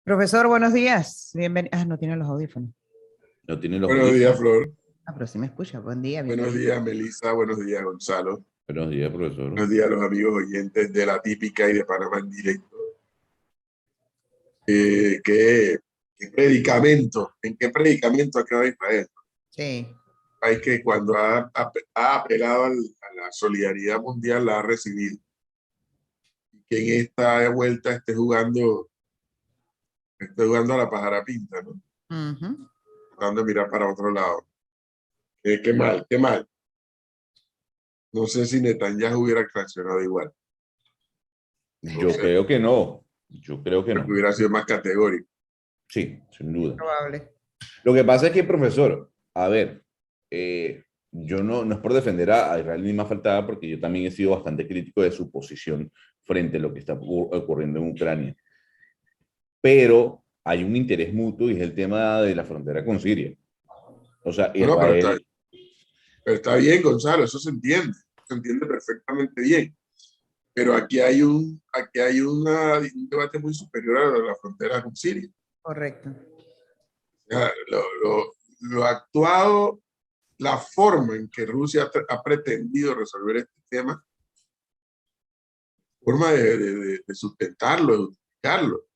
Profesor, buenos días. Bienvenido. Ah, no tiene los audífonos. No tiene los Buenos días, audífonos. Flor. Ah, pero sí me escucha. Buen día, Buenos bienvenido. días, Melissa. Buenos días, Gonzalo. Buenos días, profesor. Buenos días a los amigos oyentes de La Típica y de Panamá en directo. ¿Qué predicamento? ¿En qué predicamento ha quedado Israel? Sí, Hay que cuando ha apelado a la solidaridad mundial la ha recibido. Y que en esta vuelta esté jugando a la pájara pinta, ¿no? ujú. Tratando de mirar para otro lado. Qué mal, qué mal. No sé si Netanyahu hubiera reaccionado igual. No Yo sé, creo que no. Yo creo que porque no. hubiera sido más categórico. Sí, sin duda. Probable. Lo que pasa es que, profesor, a ver, yo no es por defender a Israel ni más faltaba, porque yo también he sido bastante crítico de su posición frente a lo que está ocurriendo en Ucrania. Pero hay un interés mutuo y es el tema de la frontera con Siria. O sea, No, no, Israel, pero está bien, Gonzalo, eso se entiende perfectamente bien. Pero aquí hay un debate muy superior a la frontera con Siria. Correcto. O sea, lo actuado, la forma en que Rusia ha pretendido resolver este tema, forma de sustentarlo, de justificarlo.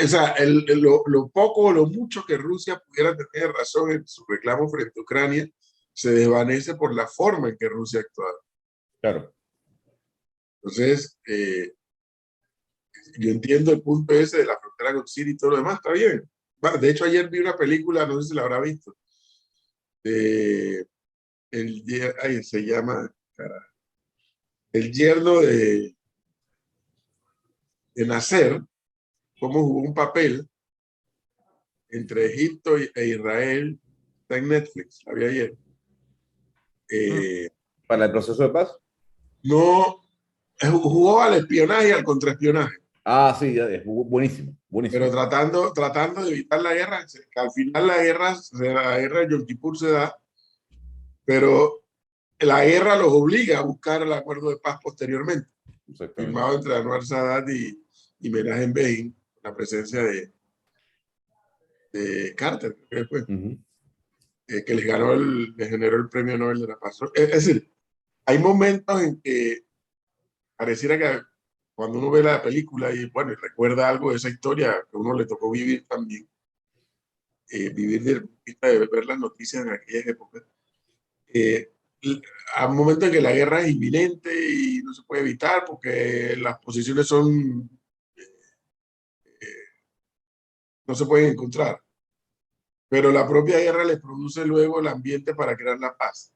O sea, lo poco o lo mucho que Rusia pudiera tener razón en su reclamo frente a Ucrania se desvanece por la forma en que Rusia ha actuado. claro, Entonces, yo entiendo el punto ese de la frontera con Siria y todo lo demás, está bien. Bueno, de hecho, ayer vi una película, no sé si la habrá visto, de se llama, cara, el yerno de Nasser, cómo jugó un papel entre Egipto e Israel, está en Netflix, la vi ayer. Mm. Eh, para el proceso de paz. no, jugó al espionaje y al contraespionaje, Ah, sí, es buenísimo, pero buenísimo. tratando de evitar la guerra, que al final la guerra de Yom Kippur se da, pero la guerra los obliga a buscar el acuerdo de paz posteriormente, Exactamente. firmado entre Anwar Sadat y Menachem Begin, la presencia de Carter, creo que fue, Ujú. que les generó el premio Nobel de la Paz. Es decir, hay momentos en que pareciera que cuando uno ve la película y bueno, y recuerda algo de esa historia que a uno le tocó vivir también, vivir desde el punto de vista de ver las noticias en aquellas épocas, eh, a un momento en que la guerra es inminente y no se puede evitar porque las posiciones no se pueden encontrar, pero la propia guerra les produce luego el ambiente para crear la paz.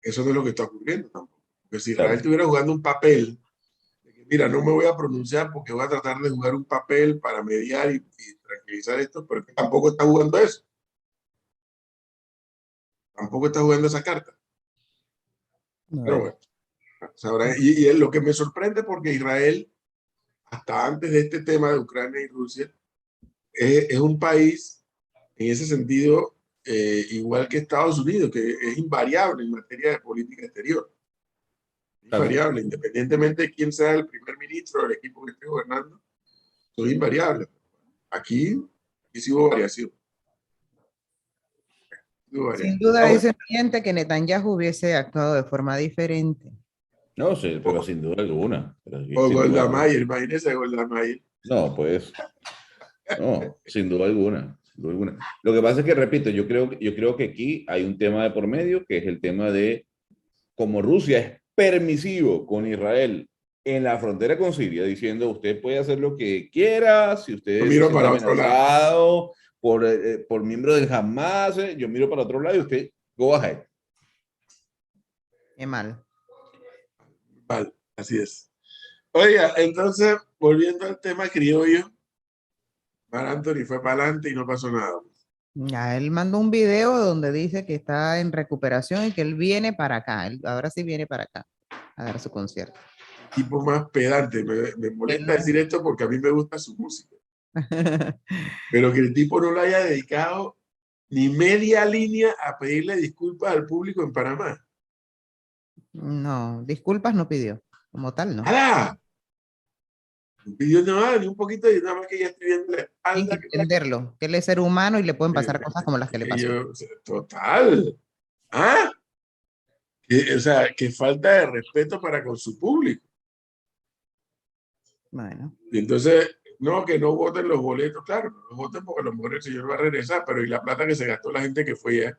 Eso no es lo que está ocurriendo tampoco. Porque si Israel Claro, estuviera jugando un papel, de que, mira, no me voy a pronunciar porque voy a tratar de jugar un papel para mediar y tranquilizar esto, pero que tampoco está jugando eso, tampoco está jugando esa carta. Pero Bueno. bueno, y es lo que me sorprende porque Israel, hasta antes de este tema de Ucrania y Rusia, es un país en ese sentido igual que Estados Unidos, que es invariable en materia de política exterior. claro. Invariable, independientemente de quién sea el primer ministro del equipo que esté gobernando, son invariables. Aquí sí hubo variación. Sí hubo Sin variación. duda Ah, es bueno, evidente que Netanyahu hubiese actuado de forma diferente. No sé, pero o, sin duda alguna. Pero o sin duda Golda alguna. Meir, imagínese Golda Meir. No, pues, no, sin duda alguna. Sin duda alguna. Lo que pasa es que, repito, yo creo que aquí hay un tema de por medio, que es el tema de cómo Rusia es permisivo con Israel en la frontera con Siria, diciendo usted puede hacer lo que quiera, si Yo usted se miro siente para otro lado. amenazado por miembro del Hamas, yo miro para otro lado y usted, go ahead. Qué mal. Vale, así es. Oiga, entonces, volviendo al tema criollo, Mar Anthony fue para adelante y no pasó nada. Ya, él mandó un video donde dice que está en recuperación y que él viene para acá. Él ahora sí viene para acá a dar su concierto. El tipo más pedante. Me molesta Él- decir esto porque a mí me gusta su música. Pero que el tipo no le haya dedicado ni media línea a pedirle disculpas al público en Panamá. No, disculpas no pidió. Como tal, no. ¡Hala! No pidió nada, ni un poquito, y nada más que ella estoy viendo la Tienen que espalda. entenderlo, que él es ser humano y le pueden pasar cosas como las que le Que pasó. yo, o sea, total. ¿Ah? O sea, que falta de respeto para con su público. Bueno, Y entonces, no, que no voten los boletos, claro, no los voten porque a lo mejor el señor va a regresar, pero y la plata que se gastó la gente que fue ya.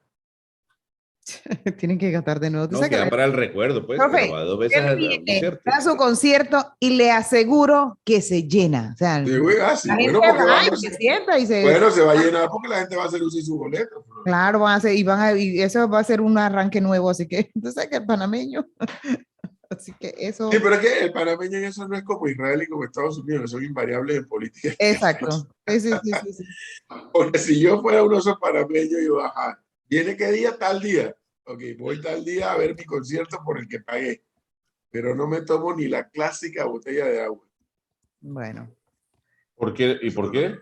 tienen que gastar de nuevo. ¿Tú No, sabes que queda para el recuerdo, pues, pero profe, va 2 veces él al viene, concierto. da su concierto y le aseguro que se llena. O sea, Sí, güey, ah, sí, la gente bueno, porque va vamos, y se sienta y bueno, se va a llenar porque la gente va a hacer uso de su boleto. claro, van a hacer, y eso va a ser un arranque nuevo, así que, entonces que el panameño, así que Sí, eso, pero es que el panameño en eso no es como Israel y como Estados Unidos, son invariables en política. exacto. Sí, sí, sí, sí, sí. Porque si yo fuera un oso panameño, yo, ajá, ¿viene qué día? Tal día. Ok, voy tal día a ver mi concierto por el que pagué, pero no me tomo ni la clásica botella de agua. Bueno, ¿Por qué? ¿Y por qué?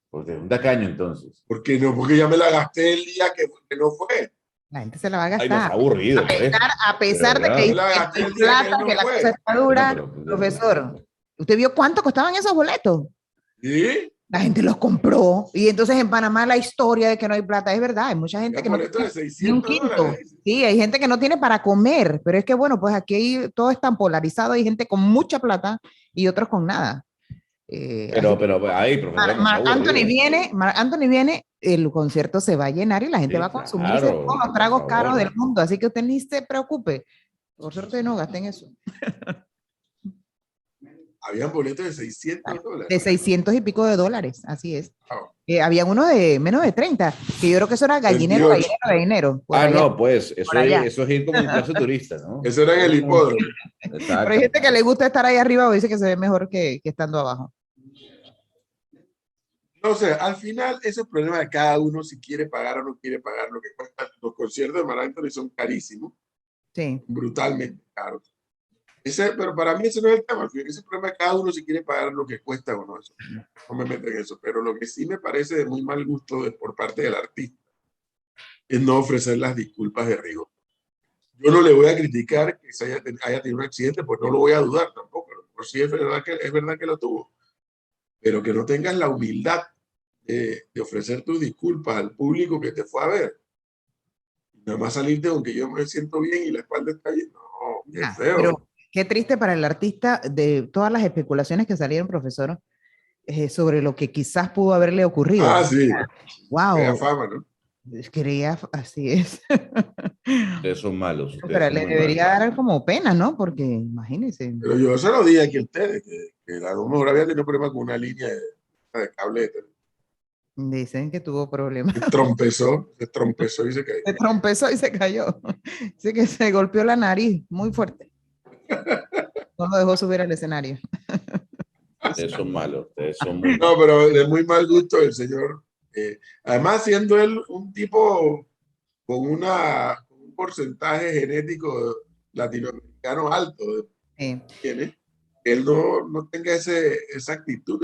Porque es un tacaño, entonces. ¿Por qué no? Porque ya me la gasté el día que no fue. la gente se la va a Ay, no, es gastar. aburrido, pues. A De pesar de que Yo me verdad. la dice que no gasté hay el día que plata, él no que la cosa fue. está No, dura, pero profesor, ¿usted vio cuánto costaban esos boletos? ¿Sí? La gente los compró y entonces en Panamá la historia de que no hay plata es verdad. Hay mucha gente Ya que no boleto de tiene ni un $600. quinto. Dice. Sí, hay gente que no tiene para comer, pero es que bueno, pues aquí todo es tan polarizado. Hay gente con mucha plata y otros con nada. Así que ay, profesor, no sea aburrido. Marc Anthony viene, el concierto se va a llenar y la gente va Sí, a consumirse todos claro, los por tragos caros del favor. mundo. Así que usted ni se preocupe. Por suerte no gasten eso. Habían boletos de $600. De 600 y pico de dólares, así es. Wow. Había uno de menos de 30 que yo creo que eso era gallinero, 28. gallinero, gallinero, por Ah, allá, no, pues, por allá. eso es ir como en clase turista, ¿no? Eso era en el hipódromo. Pero hay Exacto. gente que le gusta estar ahí arriba o dice que se ve mejor que estando abajo. No sé, al final ese es el problema de cada uno si quiere pagar o no quiere pagar lo que cuesta. Los conciertos de Marc Anthony son carísimos, Sí, brutalmente caros. Pero para mí ese no es el tema. Ese es el problema de cada uno si quiere pagar lo que cuesta o no. Eso. No me meto en eso. Pero lo que sí me parece de muy mal gusto por parte del artista es no ofrecer las disculpas de rigor. Yo no le voy a criticar que haya tenido un accidente, pues no lo voy a dudar tampoco. Por sí es verdad que lo tuvo. Pero que no tengas la humildad de ofrecer tus disculpas al público que te fue a ver. Nada más salirte aunque yo me siento bien y la espalda está bien. No, qué ya, feo. pero qué triste para el artista de todas las especulaciones que salieron, profesor, sobre lo que quizás pudo haberle ocurrido. Ah, sí. Vaya Wow, fama, ¿no? quería, así es. Ustedes son malos, ustedes Pero son le muy debería malos. dar como pena, ¿no? Porque imagínense. Pero yo se lo dije aquí a ustedes, que a lo mejor había tenido problemas con una línea de cable. Dicen que tuvo problemas. Se trompezó y se cayó. Se trompezó y se cayó. Dice que se golpeó la nariz muy fuerte. No lo dejó subir al escenario. Ustedes son malos, ustedes son muy No, malos. pero de muy mal gusto el señor. Además, siendo él un tipo con un porcentaje genético latinoamericano alto, tiene, que él no tenga esa actitud,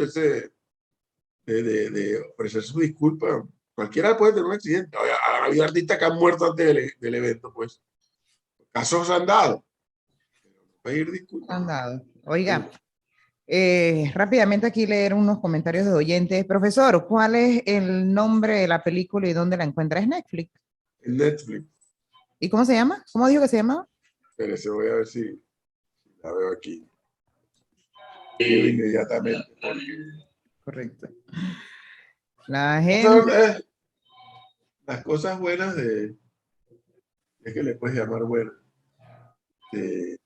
de ofrecer su disculpa. Cualquiera puede tener un accidente. Ha habido artistas que han muerto antes del evento, pues. Casos han dado. Pedir disculpas. Andado. Oiga, rápidamente aquí leer unos comentarios de oyentes. Profesor, ¿cuál es el nombre de la película y dónde la encuentra? ¿Es Netflix? En Netflix. ¿Y cómo se llama? ¿Cómo dijo que se llama? Pero se voy a ver si la veo aquí. Inmediatamente. Correcto. La Son, gente. las cosas buenas es que le puedes llamar buenas, de-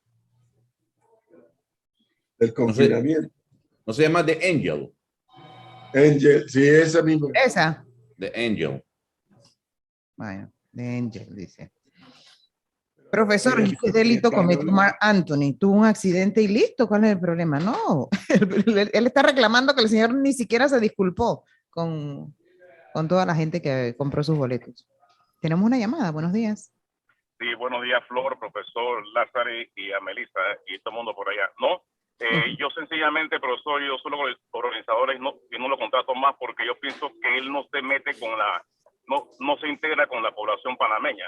del No se, confinamiento. no se llama The Angel, Angel, sí, esa misma. Esa. The Angel. Bueno, de Angel, dice. Profesor, ¿qué delito cometió Español. Mark Anthony? Tuvo un accidente y listo, ¿cuál es el problema? No, él está reclamando que el señor ni siquiera se disculpó con toda la gente que compró sus boletos. Tenemos una llamada, buenos días. Sí, buenos días, Flor, profesor Lázaro y a Melissa y todo el mundo por allá. No, yo sencillamente, profesor, yo soy los organizadores y no lo contrato más porque yo pienso que él no se mete no se integra con la población panameña.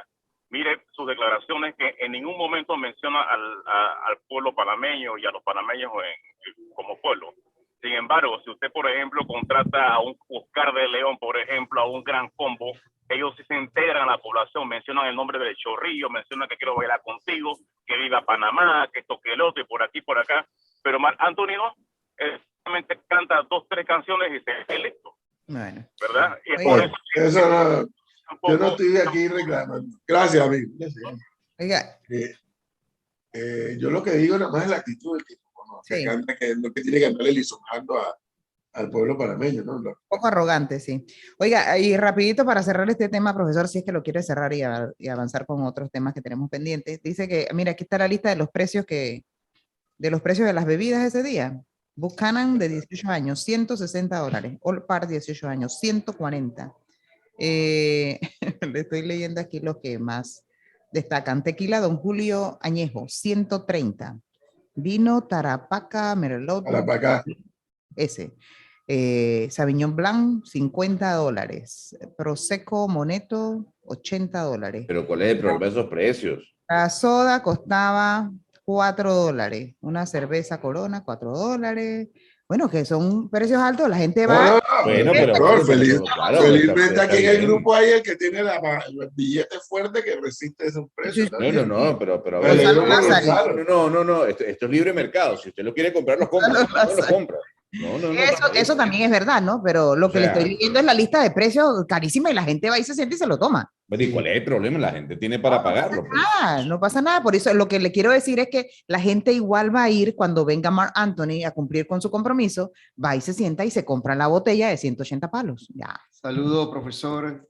Mire sus declaraciones que en ningún momento menciona al pueblo panameño y a los panameños como pueblo. embargo, si usted, por ejemplo, contrata a un Oscar de León, por ejemplo, a un Gran Combo, ellos sí se integran a la población, mencionan el nombre del Chorrillo, mencionan que quiero bailar contigo, que viva Panamá, que esto, que el otro, y por aquí, por acá. Pero Marc Anthony no, solamente canta 2, 3 canciones y se listo. Bueno. ¿Verdad? Y es Oye, por eso Eso no, tampoco, yo no estoy aquí reclamando. Gracias, amigo. Oiga, Yo lo que digo nada más es la actitud del tipo, ¿no? sí. que tiene que andarle lisonjando al pueblo panameño, ¿no? Un poco arrogante, sí. Oiga, y rapidito para cerrar este tema, profesor, si es que lo quiere cerrar y avanzar con otros temas que tenemos pendientes. Dice que, mira, aquí está la lista de los precios de los precios de las bebidas ese día. Buchanan de 18 años, $160. All Par 18 años, 140. Le estoy leyendo aquí los que más destacan. Tequila Don Julio Añejo, 130. Vino Tarapaca Merlot. Para acá. Ese. Sauvignon Blanc, $50. Prosecco Moneto, $80. Pero ¿cuál es el problema de esos precios? La soda costaba $4. Una cerveza Corona, $4. Bueno, que son precios altos, la gente va. No, Bueno, claro, felizmente aquí en el bien. grupo hay el que tiene el billete fuerte que resiste esos precios. Sí, sí. No, pero a Me alegro ver, por Gonzalo. no, esto es libre mercado. Si usted lo quiere comprar, lo compra. Gonzalo Si no lo Lázaro. compra. No. Eso también es verdad, ¿no? Pero lo que le O sea, estoy leyendo es la lista de precios carísima y la gente va y se siente y se lo toma. Pero ¿y cuál es el problema? La gente tiene para pagarlo. Pues. No pasa nada. Por eso lo que le quiero decir es que la gente igual va a ir cuando venga Marc Anthony a cumplir con su compromiso, va y se sienta y se compra la botella de 180 palos. Ya. Saludo, profesor,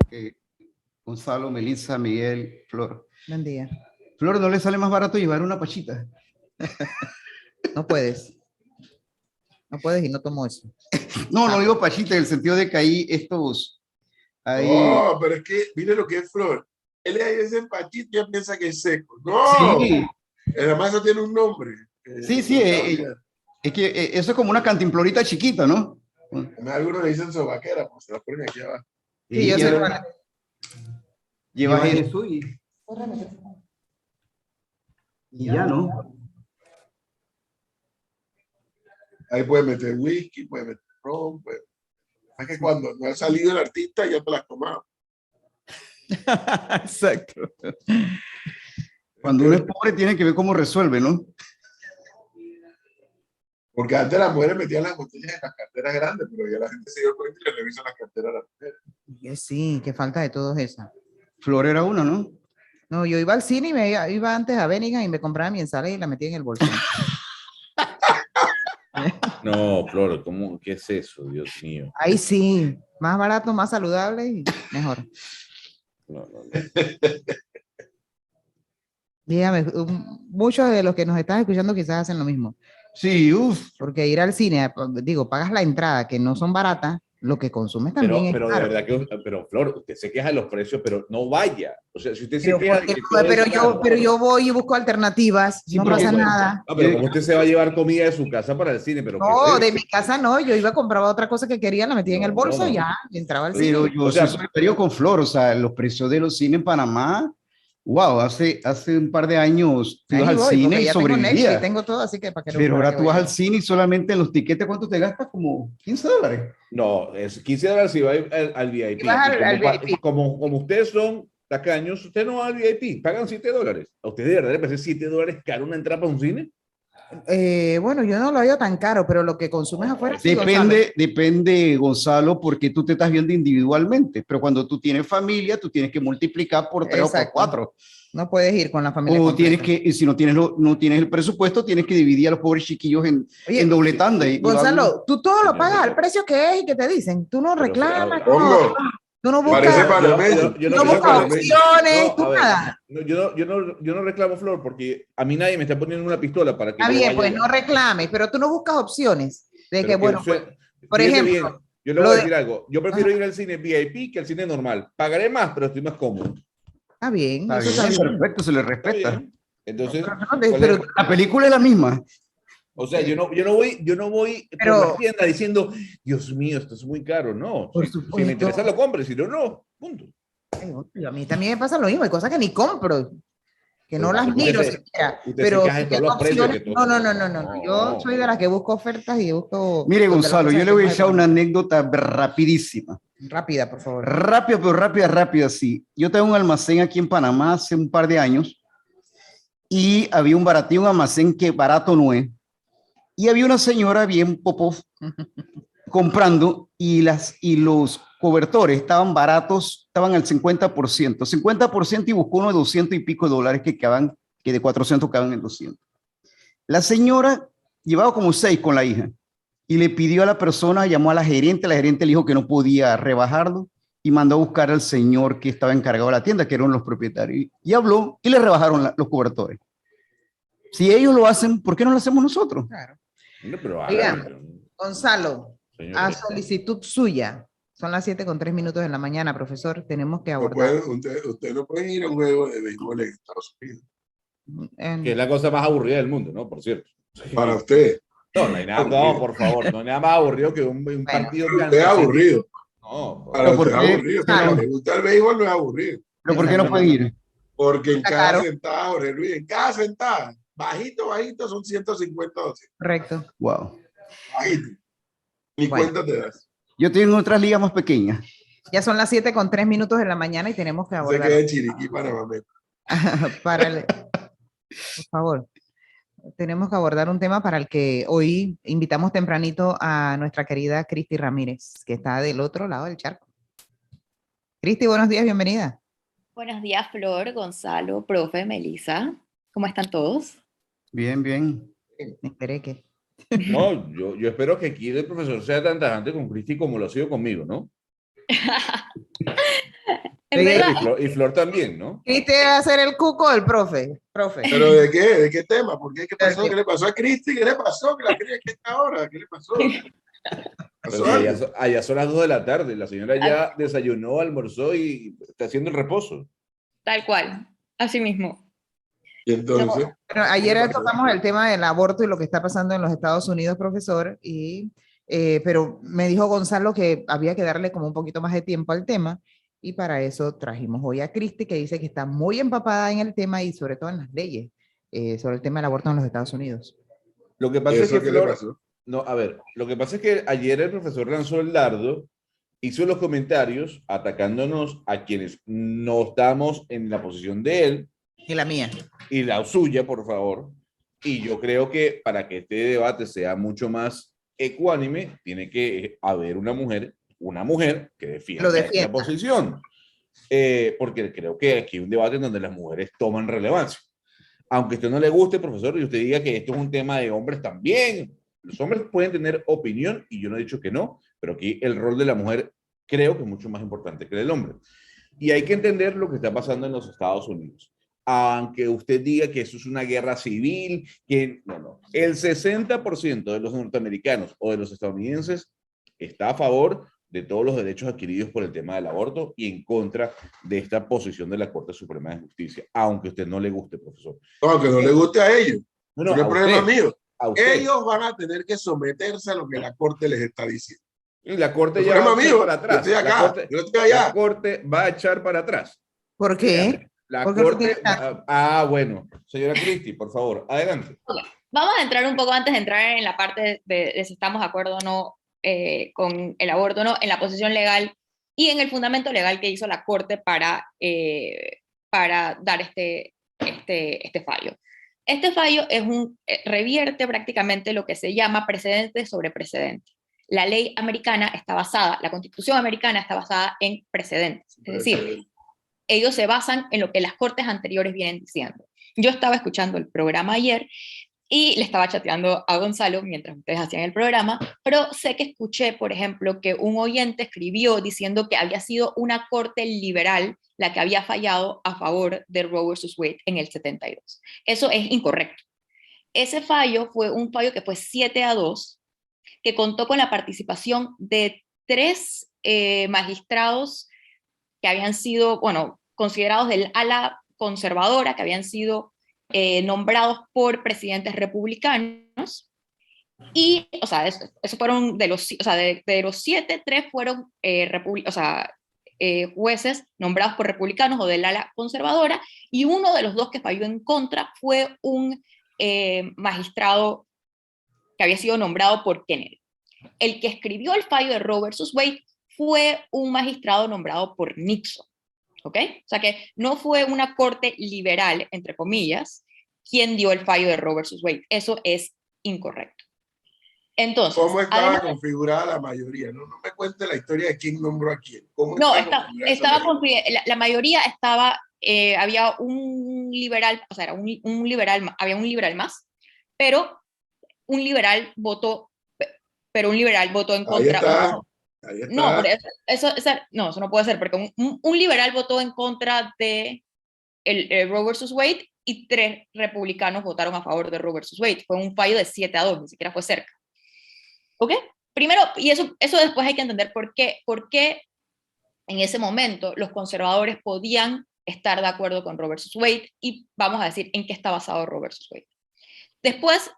Gonzalo, Melissa, Miguel, Flor. Buen día. Flor, ¿no le sale más barato llevar una pachita? No puedes. No puedes y no tomo eso. No digo pachita en el sentido de que ahí estos... Ahí... No, pero es que, mire lo que es Flor. Él ahí es empachito y ya piensa que es seco. No, Sí, además eso tiene un nombre. sí, es que eso es como una cantimplorita chiquita, ¿no? Algunos le dicen sobaquera, pues se la ponen aquí abajo. Sí, yo sé llevas, cuál. llevas eso y ya, ¿no? Ahí puedes meter whisky, puedes meter ron. Es que cuando no ha salido el artista ya te la has tomado. Exacto. Cuando uno es pobre tiene que ver cómo resuelve, ¿no? Porque antes las mujeres metían las botellas en las carteras grandes, pero ya la gente se dio cuenta y le revisan las carteras a las mujeres. Sí, qué falta de todo eso. Flor era una, ¿no? No, yo iba al cine y me iba antes a Bennigan y me compraba mi ensalada y la metía en el bolsillo. No, Flor, ¿qué es eso? Dios mío. Ahí sí, más barato, más saludable y mejor. No. Dígame, muchos de los que nos están escuchando quizás hacen lo mismo. Sí, uff. Porque ir al cine, digo, pagas la entrada, que no son baratas, lo que consumes también Pero es de caro. verdad pero Flor, usted se queja de los precios, pero no vaya. O sea, si usted se queja de que Pero yo voy y busco alternativas, Sí, no pero pasa bueno, nada. pero ¿cómo usted se va a llevar comida de su casa para el cine? Pero No, de mi casa no, yo iba a comprar otra cosa que quería, la metía en el bolso no. y ya, y entraba al Pero cine. yo O sea, soy solidario con Flor, o sea, los precios de los cines en Panamá, wow, hace un par de años tú ibas Ahí al voy, cine porque y ya tengo Netflix, sobrevivías. tengo todo, así que para que Pero para ahora que tú vas vaya. al cine y solamente en los tiquetes, ¿cuánto te gastas? Como $15. no, es $15 si va al VIP. Si vas al VIP. Como ustedes son tacaños, ustedes no van al VIP, pagan $7. ¿A ustedes de verdad les parece $7 caro una entrada para un cine? Bueno, yo no lo veo tan caro, pero lo que consumes afuera sí, Gonzalo. Depende, Gonzalo, porque tú te estás viendo individualmente, pero cuando tú tienes familia, tú tienes que multiplicar por 3 o por Exacto. 4. No puedes ir con la familia O completa. tienes que, si no tienes el presupuesto, tienes que dividir a los pobres chiquillos Oye, en doble tanda. Gonzalo, tú todo lo pagas al precio que es y que te dicen. Tú no Pero, reclamas, Pongo. tú no Parece buscas, panameño. Yo no no buscas reclamo. opciones, No, tú a ver, nada. yo no reclamo, Flor, porque a mí nadie me está poniendo una pistola para que Está yo bien, vaya. pues no reclames, pero tú no buscas opciones. De Pero que, bueno, pues, por fíjese ejemplo, bien, yo le voy a decir algo. Yo prefiero ir al cine VIP que al cine normal. Pagaré más, pero estoy más cómodo. está bien, Está eso bien, está bien. perfecto, se le Está respeta. bien. Entonces, Pero, ¿cuál es? pero- La película es la misma. O sea, yo no voy Pero- por la tienda diciendo, Dios mío, esto es muy caro. No, Por si supuesto. me interesa lo compre, si no, no. Punto. a mí también me pasa lo mismo, hay cosas que ni compro. que no Pero las usted miro se- siquiera, usted pero se queja de si todos tengo los precios opciones, que todo. no, yo soy de las que busco ofertas y busco Mire, donde las Gonzalo, cosas yo le voy a estén echar más una económicas. anécdota rapidísima. Rápida, por favor. Rápida, pero rápida, rápida, sí. Yo tengo un almacén aquí en Panamá hace un par de años y había un almacén que barato no es. Y había una señora bien popó comprando y los cobertores estaban baratos, estaban al 50%, 50% y buscó uno de 200 y pico de dólares que quedaban, que de 400 quedaban en 200. La señora llevaba como 6 con la hija y le pidió a la persona, llamó a la gerente le dijo que no podía rebajarlo y mandó a buscar al señor que estaba encargado de la tienda, que eran los propietarios, y habló y le rebajaron los cobertores. Si ellos lo hacen, ¿por qué no lo hacemos nosotros? Claro. No, pero Oigan, hágalo, Gonzalo, a señores. solicitud suya, son las 7:03 de la mañana, profesor, tenemos que No abordar. usted no puede ir a un juego de béisbol en Estados Unidos. Que es la cosa más aburrida del mundo, ¿no? Por cierto. Para usted. No, no hay nada, no, por favor, no hay nada más aburrido que un Bueno, partido Usted es tan aburrido. No, Para ¿por usted es qué? aburrido. Claro. Para que le gusta el béisbol no es aburrido. ¿Pero por qué no pueden ir? Porque en Está cada caro. sentada, Jorge Luis, en cada sentada, bajito, bajito, son 150 dólares. correcto. Wow. Bajito. Ni Bueno. cuenta te das. Yo tengo otras ligas más pequeñas. Ya son las 7:03 de la mañana y tenemos que Se abordar. queda en Chiriquí, Panamá. Por favor, tenemos que abordar un tema para el que hoy invitamos tempranito a nuestra querida Cristi Ramírez, que está del otro lado del charco. Cristi, buenos días, bienvenida. Buenos días, Flor, Gonzalo, profe, Melissa. ¿Cómo están todos? Bien, bien. Me esperé que. No, yo espero que aquí el profesor sea tan tajante con Cristi como lo ha sido conmigo, ¿no? En Oye, verdad, Y Flor también, ¿no? Cristi va a ser el cuco del profe. ¿Pero de qué? ¿De qué tema? ¿Por qué? ¿Qué pasó? ¿Qué le pasó a Cristi? ¿Qué le pasó? ¿Que la cría que está ahora? ¿Qué le pasó? Pero si allá son las 2 de la tarde, la señora ya desayunó, almorzó y está haciendo el reposo. tal cual, así mismo. Y entonces, Bueno, ayer tocamos el tema del aborto y lo que está pasando en los Estados Unidos, profesor, pero me dijo Gonzalo que había que darle como un poquito más de tiempo al tema y para eso trajimos hoy a Cristi, que dice que está muy empapada en el tema y sobre todo en las leyes sobre el tema del aborto en los Estados Unidos. Lo que pasa es ¿eso que qué le Flor, pasó? no, a ver, lo que pasa es que ayer el profesor lanzó el dardo, hizo los comentarios atacándonos a quienes no estamos en la posición de él Y la mía. y la suya, por favor. Y yo creo que para que este debate sea mucho más ecuánime, tiene que haber una mujer que defienda esta posición. Porque creo que aquí hay un debate en donde las mujeres toman relevancia. Aunque a usted no le guste, profesor, y usted diga que esto es un tema de hombres también, los hombres pueden tener opinión, y yo no he dicho que no, pero aquí el rol de la mujer creo que es mucho más importante que el del hombre. Y hay que entender lo que está pasando en los Estados Unidos. Aunque usted diga que eso es una guerra civil, que no. El 60% de los norteamericanos o de los estadounidenses está a favor de todos los derechos adquiridos por el tema del aborto y en contra de esta posición de la Corte Suprema de Justicia, aunque a usted no le guste, profesor. No, aunque no le guste a ellos. No, No es problema mío. a usted. Ellos van a tener que someterse a lo que la Corte les está diciendo. Y la Corte El ya va a problema echar mío, para atrás. yo estoy acá, La corte, yo estoy allá. La Corte va a echar para atrás. ¿Por qué? La ¿Por qué no Corte... tiene bueno. Señora Cristi, por favor, adelante. Vamos a entrar un poco antes de entrar en la parte de si estamos de acuerdo o no con el aborto, no, en la posición legal y en el fundamento legal que hizo la Corte para dar este fallo. Este fallo revierte prácticamente lo que se llama precedente sobre precedente. La ley americana está basada, la Constitución americana está basada en precedentes, es decir, ellos se basan en lo que las cortes anteriores vienen diciendo. Yo estaba escuchando el programa ayer y le estaba chateando a Gonzalo mientras ustedes hacían el programa, pero sé que escuché, por ejemplo, que un oyente escribió diciendo que había sido una corte liberal la que había fallado a favor de Roe versus Wade en el 72. Eso es incorrecto. Ese fallo fue un fallo que fue 7-2, que contó con la participación de 3 magistrados que habían sido, bueno, considerados del ala conservadora, que habían sido nombrados por presidentes republicanos. Y, o sea, eso fueron de los 7, 3 fueron jueces nombrados por republicanos o del ala conservadora, y uno de los dos que falló en contra fue un magistrado que había sido nombrado por Kennedy. El que escribió el fallo de Roe versus Wade fue un magistrado nombrado por Nixon, ¿ok? O sea que no fue una corte liberal, entre comillas, quien dio el fallo de Roe versus Wade. Eso es incorrecto. Entonces, ¿Cómo estaba configurada la mayoría? No, no me cuente la historia de quién nombró a quién. ¿Cómo no, estaba la mayoría estaba, había un liberal, o sea, era un liberal, había un liberal más, pero un liberal votó, en contra. Ahí está. Ahí está. No, no, eso no puede ser, porque un liberal votó en contra de el Roe versus Wade y 3 republicanos votaron a favor de Roe versus Wade. Fue un fallo de 7-2, ni siquiera fue cerca. ¿Ok? Primero, y eso después hay que entender por qué en ese momento los conservadores podían estar de acuerdo con Roe versus Wade, y vamos a decir en qué está basado Roe versus Wade. Después,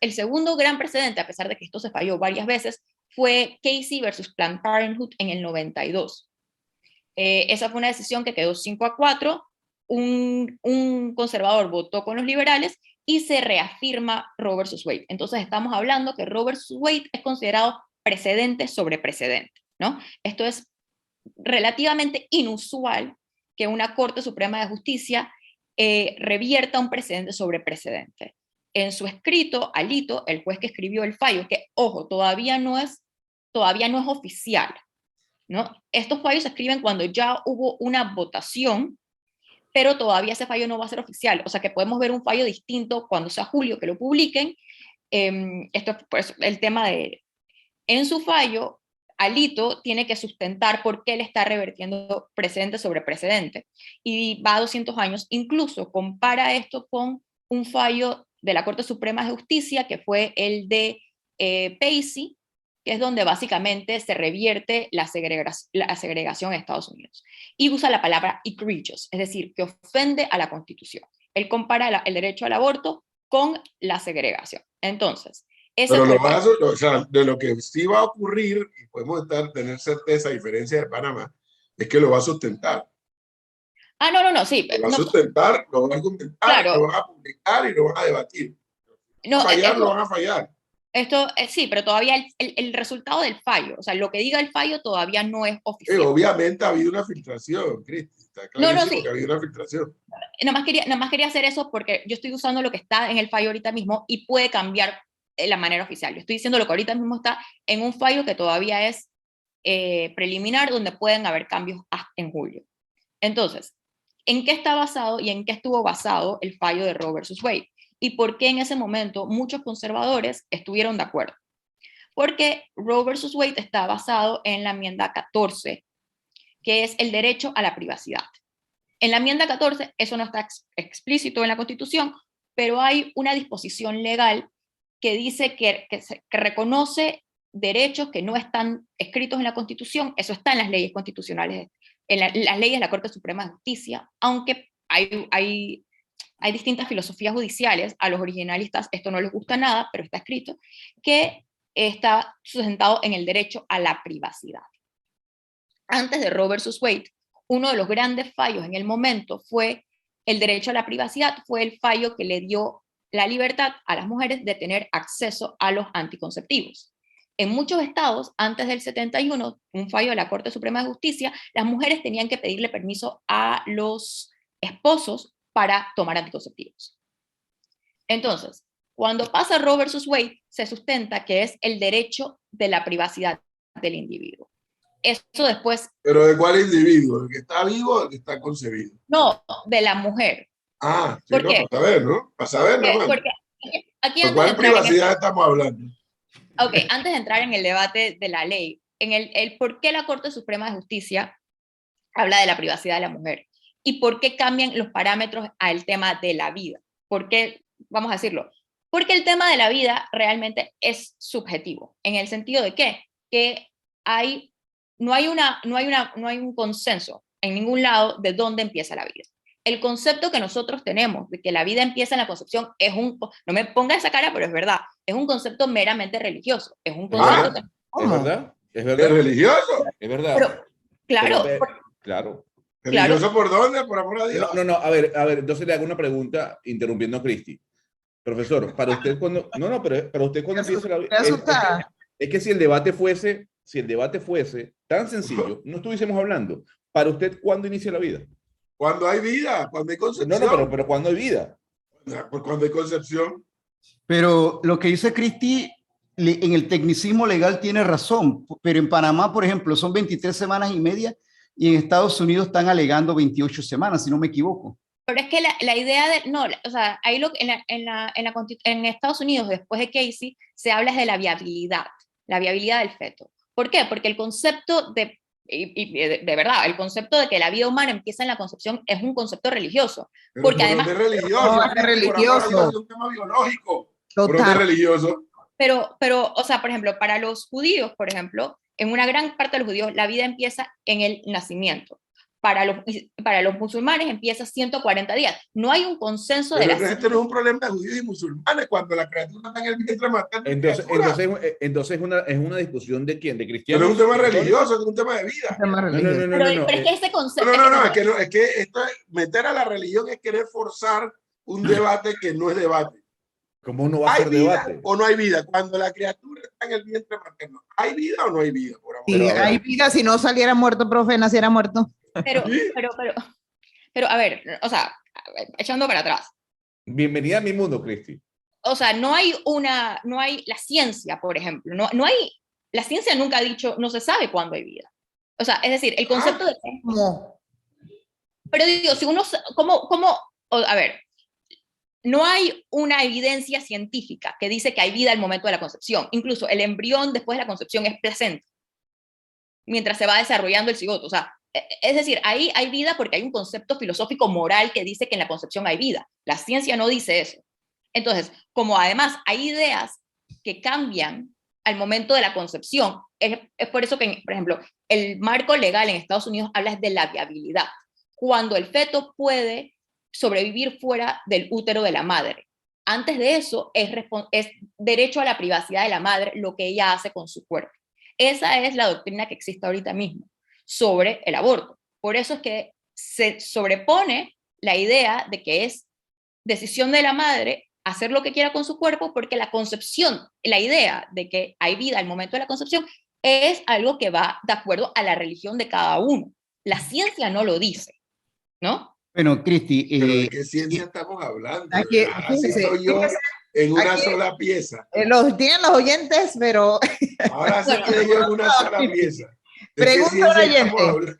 el segundo gran precedente, a pesar de que esto se falló varias veces, fue Casey versus Planned Parenthood en el 92. Esa fue una decisión que quedó 5-4, un conservador votó con los liberales y se reafirma Roe versus Wade. Entonces estamos hablando que Roe versus Wade es considerado precedente sobre precedente, ¿no? Esto es relativamente inusual que una Corte Suprema de Justicia revierta un precedente sobre precedente. En su escrito, Alito, el juez que escribió el fallo, que, ojo, todavía no es oficial, ¿no? Estos fallos se escriben cuando ya hubo una votación, pero todavía ese fallo no va a ser oficial, o sea que podemos ver un fallo distinto cuando sea julio que lo publiquen. Esto es pues, el tema de, en su fallo, Alito tiene que sustentar por qué él está revertiendo precedente sobre precedente, y va a 200 años, incluso compara esto con un fallo de la Corte Suprema de Justicia, que fue el de Casey, que es donde básicamente se revierte la segregación en Estados Unidos. Y usa la palabra egregious, es decir, que ofende a la Constitución. Él compara el derecho al aborto con la segregación. Entonces, pero o sea, de lo que sí va a ocurrir, y podemos tener certeza, a diferencia de Panamá, es que lo va a sustentar. No, sí. Lo va a sustentar, lo van a argumentar, claro, lo van a publicar y lo van a debatir. No, Lo van a fallar. Esto, sí, pero todavía el resultado del fallo, o sea, lo que diga el fallo todavía no es oficial. Obviamente ha habido una filtración, Cristi, está clarísimo que ha habido una filtración. Nada más quería hacer eso porque yo estoy usando lo que está en el fallo ahorita mismo y puede cambiar la manera oficial. Yo estoy diciendo lo que ahorita mismo está en un fallo que todavía es preliminar, donde pueden haber cambios hasta en julio. Entonces, ¿en qué está basado y en qué estuvo basado el fallo de Roe versus Wade? ¿Y por qué en ese momento muchos conservadores estuvieron de acuerdo? Porque Roe versus Wade está basado en la enmienda 14, que es el derecho a la privacidad. En la enmienda 14, eso no está explícito en la Constitución, pero hay una disposición legal que dice que reconoce derechos que no están escritos en la Constitución. Eso está en las leyes constitucionales, en las leyes de la Corte Suprema de Justicia, aunque hay distintas filosofías judiciales. A los originalistas esto no les gusta nada, pero está escrito, que está sustentado en el derecho a la privacidad. Antes de Roe versus Wade, uno de los grandes fallos en el momento fue el derecho a la privacidad, fue el fallo que le dio la libertad a las mujeres de tener acceso a los anticonceptivos. En muchos estados, antes del 71, un fallo de la Corte Suprema de Justicia, las mujeres tenían que pedirle permiso a los esposos para tomar anticonceptivos. Entonces, cuando pasa Roe versus Wade, se sustenta que es el derecho de la privacidad del individuo. Eso después... ¿Pero de cuál individuo? ¿El que está vivo o el que está concebido? No, de la mujer. Ah, sí, ¿Por no, qué? para saber, ¿no? Para saber, ¿no? Porque aquí ¿De cuál privacidad estamos hablando? Ok, antes de entrar en el debate de la ley, en el por qué la Corte Suprema de Justicia habla de la privacidad de la mujer y por qué cambian los parámetros al tema de la vida. ¿Por qué? Vamos a decirlo. Porque el tema de la vida realmente es subjetivo, en el sentido de que no hay un consenso en ningún lado de dónde empieza la vida. El concepto que nosotros tenemos de que la vida empieza en la concepción es no me ponga esa cara, pero es verdad, es un concepto meramente religioso. Es un concepto ¿Es verdad? ¿Es verdad? ¿Es religioso? Es verdad. Pero Claro, Claro. ¿Religioso por dónde? Por amor a Dios. No, a ver, entonces le hago una pregunta interrumpiendo a Cristi. Profesor, para usted cuando, pero para usted cuando empieza la Estoy asustada. es que si el debate fuese tan sencillo, no estuviésemos hablando. Para usted, ¿cuándo inicia la vida? Cuando hay vida, cuando hay concepción. Pero ¿cuándo hay vida? Pues cuando hay concepción. Pero lo que dice Cristi en el tecnicismo legal tiene razón, pero en Panamá, por ejemplo, son 23 semanas y media y en Estados Unidos están alegando 28 semanas, si no me equivoco. pero es que la idea de, no, o sea, ahí en Estados Unidos, después de Casey, se habla de la viabilidad del feto. ¿Por qué? Porque el concepto de verdad, el concepto de que la vida humana empieza en la concepción es un concepto religioso. Pero Porque por además... donde es religioso. No, es religioso. Es un tema biológico. Total. Por donde es religioso. Pero, o sea, por ejemplo, para los judíos, por ejemplo, en una gran parte de los judíos, la vida empieza en el nacimiento. Para los musulmanes empieza 140 días. No hay un consenso de la ciencia. Este no es un problema de judíos y musulmanes cuando la criatura está en el vientre materno. Entonces es una discusión de quién, de cristianos. Pero es un tema religioso, es un tema de vida. Pero es que ese concepto... Es que esto, meter a la religión es querer forzar un debate que no es debate. ¿Cómo no va a ser debate? ¿O no hay vida? Cuando la criatura está en el vientre materno, ¿hay vida o no hay vida? Por amor. Sí, hay vida, si no saliera muerto, profe, naciera muerto. Pero, a ver, o sea, echando para atrás. Bienvenida a mi mundo, Cristi. O sea, no hay la ciencia, por ejemplo, la ciencia nunca ha dicho, no se sabe cuándo hay vida. O sea, es decir, el concepto de... No. Pero digo, si uno, a ver, no hay una evidencia científica que dice que hay vida al momento de la concepción. Incluso el embrión después de la concepción es placenta, mientras se va desarrollando el cigoto. O sea, es decir, ahí hay vida porque hay un concepto filosófico moral que dice que en la concepción hay vida. La ciencia no dice eso. Entonces, como además hay ideas que cambian al momento de la concepción, es por eso que, por ejemplo, el marco legal en Estados Unidos habla de la viabilidad. Cuando el feto puede sobrevivir fuera del útero de la madre. Antes de eso, es derecho a la privacidad de la madre lo que ella hace con su cuerpo. Esa es la doctrina que existe ahorita mismo sobre el aborto. Por eso es que se sobrepone la idea de que es decisión de la madre hacer lo que quiera con su cuerpo, porque la concepción, la idea de que hay vida al momento de la concepción, es algo que va de acuerdo a la religión de cada uno. La ciencia no lo dice, ¿no? Bueno, Cristi... ¿Pero de qué ciencia estamos hablando? Aquí, Así soy yo en una sola pieza. Tienen los oyentes, pero... Ahora se quede yo en una sola pieza. Pregunta un oyente.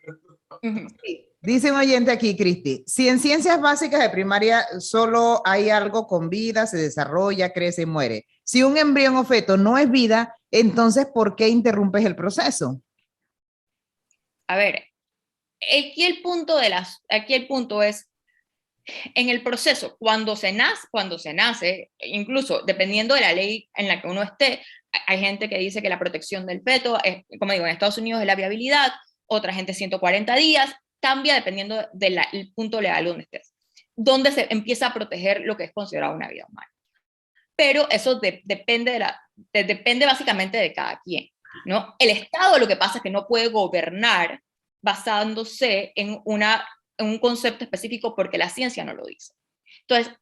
Dice un oyente aquí, Cristi, si en ciencias básicas de primaria solo hay algo con vida, se desarrolla, crece y muere. Si un embrión o feto no es vida, entonces, ¿por qué interrumpes el proceso? A ver, aquí el punto es, en el proceso, cuando se nace, incluso dependiendo de la ley en la que uno esté, hay gente que dice que la protección del feto, como digo, en Estados Unidos es la viabilidad, otra gente 140 días, cambia dependiendo del punto legal donde estés, donde se empieza a proteger lo que es considerado una vida humana. Pero eso depende básicamente de cada quien, ¿no? El Estado lo que pasa es que no puede gobernar basándose en un concepto específico porque la ciencia no lo dice. Entonces,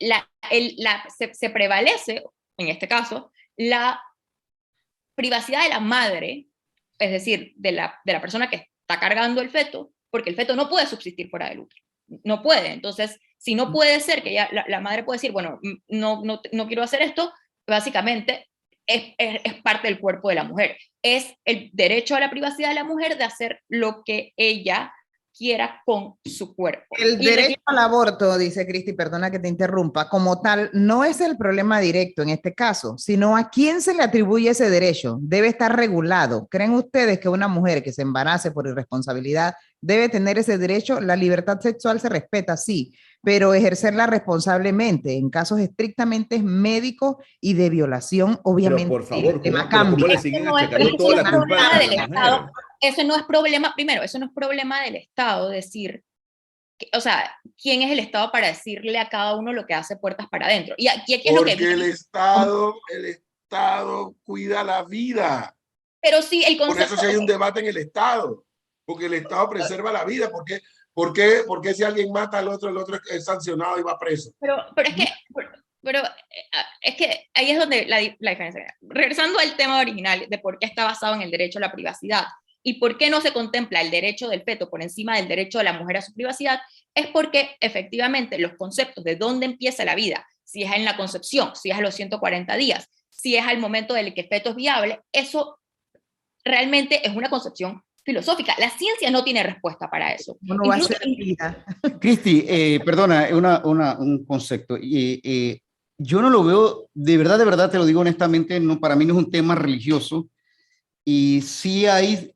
se prevalece, en este caso, la privacidad de la madre, es decir, de la persona que está cargando el feto, porque el feto no puede subsistir fuera del útero. No puede. Entonces, si no puede ser que la madre puede decir, bueno, no quiero hacer esto, básicamente es parte del cuerpo de la mujer. Es el derecho a la privacidad de la mujer de hacer lo que ella quiera con su cuerpo. El derecho al aborto, dice Cristi, perdona que te interrumpa, como tal, no es el problema directo en este caso, sino a quién se le atribuye ese derecho. Debe estar regulado. ¿Creen ustedes que una mujer que se embarace por irresponsabilidad debe tener ese derecho? La libertad sexual se respeta, sí, pero ejercerla responsablemente en casos estrictamente médicos y de violación, obviamente. Pero por favor, ¿cómo le siguen achacando toda la culpa a la mujer? Eso no es problema, primero, eso no es problema del Estado decir, o sea, ¿quién es el Estado para decirle a cada uno lo que hace puertas para adentro? Y aquí es lo que... Porque el Estado cuida la vida. Pero sí, el concepto... Por eso sí hay un debate en el Estado. porque el Estado preserva la vida. ¿Por qué si alguien mata al otro, el otro es sancionado y va preso? Pero es que ahí es donde la diferencia. Regresando al tema original de por qué está basado en el derecho a la privacidad y por qué no se contempla el derecho del feto por encima del derecho de la mujer a su privacidad, es porque efectivamente los conceptos de dónde empieza la vida, si es en la concepción, si es a los 140 días, si es al momento del que el feto es viable, eso realmente es una concepción filosófica. La ciencia no tiene respuesta para eso. Uno va a ser vida. Cristi, perdona, un concepto. Yo no lo veo, de verdad te lo digo honestamente, no, para mí no es un tema religioso. Y sí hay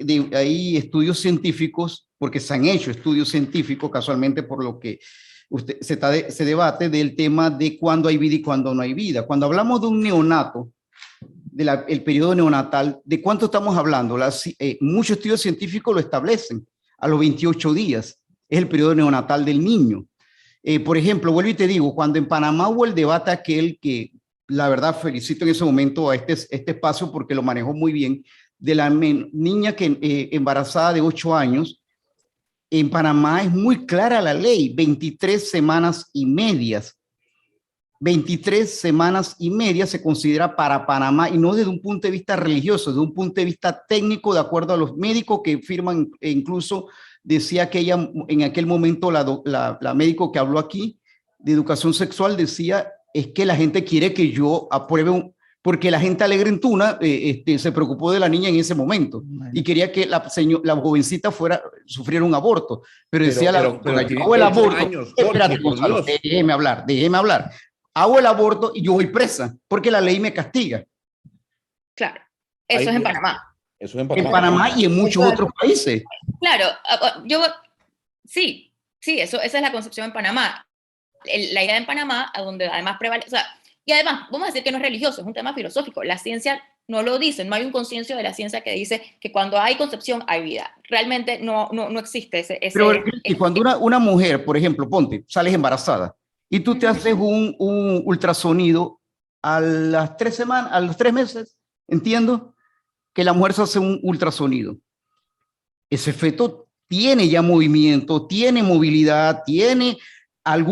estudios científicos, porque se han hecho estudios científicos casualmente por lo que se debate del tema de cuándo hay vida y cuándo no hay vida. Cuando hablamos de un neonato, el periodo neonatal, ¿de cuánto estamos hablando? Muchos estudios científicos lo establecen, a los 28 días, es el periodo neonatal del niño. Por ejemplo, vuelvo y te digo, cuando en Panamá hubo el debate aquel que, la verdad, felicito en ese momento a este espacio porque lo manejó muy bien, de la niña que embarazada de 8 años, en Panamá es muy clara la ley, 23 semanas y medias. 23 semanas y medias se considera para Panamá, y no desde un punto de vista religioso, desde un punto de vista técnico, de acuerdo a los médicos que firman, e incluso decía que ella, en aquel momento, la médico que habló aquí de educación sexual decía, es que la gente quiere que yo apruebe porque la gente alegre en Tuna se preocupó de la niña en ese momento y quería que la jovencita sufriera un aborto, pero decía hago el aborto, espérate, Gonzalo, déjeme hablar, hago el aborto y yo voy presa porque la ley me castiga. Claro, eso es en Panamá. Eso es en Panamá. En Panamá y en muchos otros países. Claro, sí, esa es la concepción en Panamá. La idea en Panamá, donde además prevalece, o sea, y además, vamos a decir que no es religioso, es un tema filosófico. La ciencia no lo dice, no hay un conciencia de la ciencia que dice que cuando hay concepción hay vida. Realmente no existe ese Pero y cuando una mujer, por ejemplo, ponte, sales embarazada y tú te haces un ultrasonido a las 3 semanas, a los 3 meses, entiendo, que la mujer se hace un ultrasonido. Ese feto tiene ya movimiento, tiene movilidad, tiene el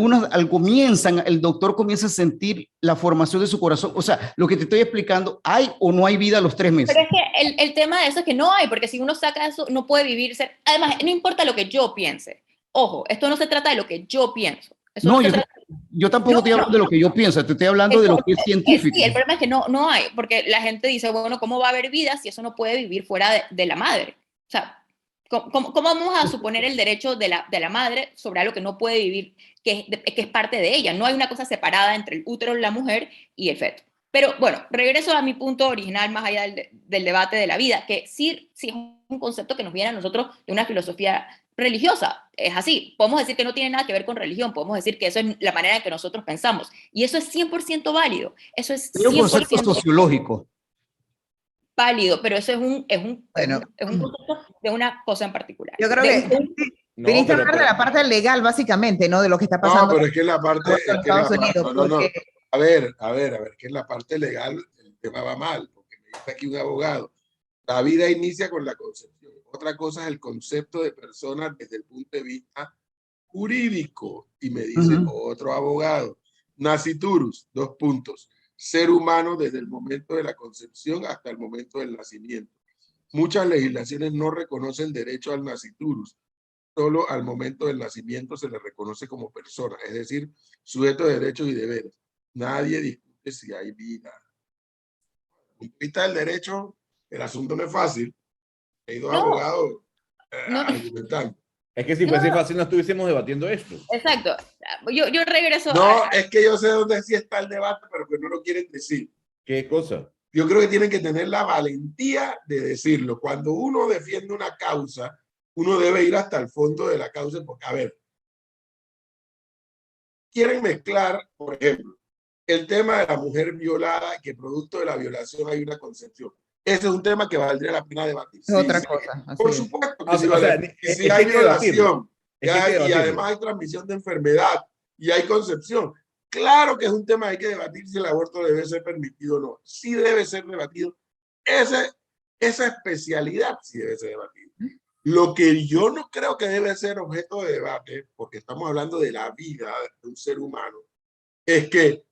doctor comienza a sentir la formación de su corazón. O sea, lo que te estoy explicando, ¿hay o no hay vida a los 3 meses? Pero es que el tema de eso es que no hay, porque si uno saca eso, no puede vivirse. Además, no importa lo que yo piense. Ojo, esto no se trata de lo que yo pienso. Eso no, yo tampoco estoy hablando de lo que yo pienso, te estoy hablando de lo que es científico. Sí, el problema es que no hay, porque la gente dice, bueno, ¿cómo va a haber vida si eso no puede vivir fuera de la madre? O sea, ¿cómo vamos a suponer el derecho de la madre sobre algo que no puede vivir, que es parte de ella? No hay una cosa separada entre el útero de la mujer y el feto. Pero bueno, regreso a mi punto original, más allá del debate de la vida, que sí es un concepto que nos viene a nosotros de una filosofía religiosa. Es así. Podemos decir que no tiene nada que ver con religión, podemos decir que eso es la manera en que nosotros pensamos. Y eso es 100% válido. Eso es 100% un concepto sociológico. Válido, pero eso es un concepto de una cosa en particular. Yo creo que viniste a hablar de la parte legal, básicamente, ¿no? De lo que está pasando. No, pero es que la parte... en Estados Unidos. A ver, que en la parte legal el tema va mal, porque me dice aquí un abogado. La vida inicia con la concepción. Otra cosa es el concepto de persona desde el punto de vista jurídico. Y me dice otro abogado. Nasciturus, 2 puntos. Ser humano desde el momento de la concepción hasta el momento del nacimiento. Muchas legislaciones no reconocen derecho al nasciturus. Solo al momento del nacimiento se le reconoce como persona, es decir, sujeto de derechos y deberes. Nadie discute si hay vida. Desde el punto de vista del derecho, el asunto no es fácil. Hay 2 abogados argumentando. Es que si fuese fácil no estuviésemos debatiendo esto. Exacto. Yo regreso es que yo sé dónde sí está el debate, pero que no lo quieren decir. ¿Qué cosa? Yo creo que tienen que tener la valentía de decirlo. Cuando uno defiende una causa, uno debe ir hasta el fondo de la causa, porque, a ver, quieren mezclar, por ejemplo, el tema de la mujer violada, que producto de la violación hay una concepción. Ese es un tema que valdría la pena debatir. Es otra cosa. Por supuesto que si hay violación y además hay transmisión de enfermedad y hay concepción, claro que es un tema que hay que debatir si el aborto debe ser permitido o no. Sí debe ser debatido. Esa especialidad sí debe ser debatida. Lo que yo no creo que debe ser objeto de debate, porque estamos hablando de la vida de un ser humano, es que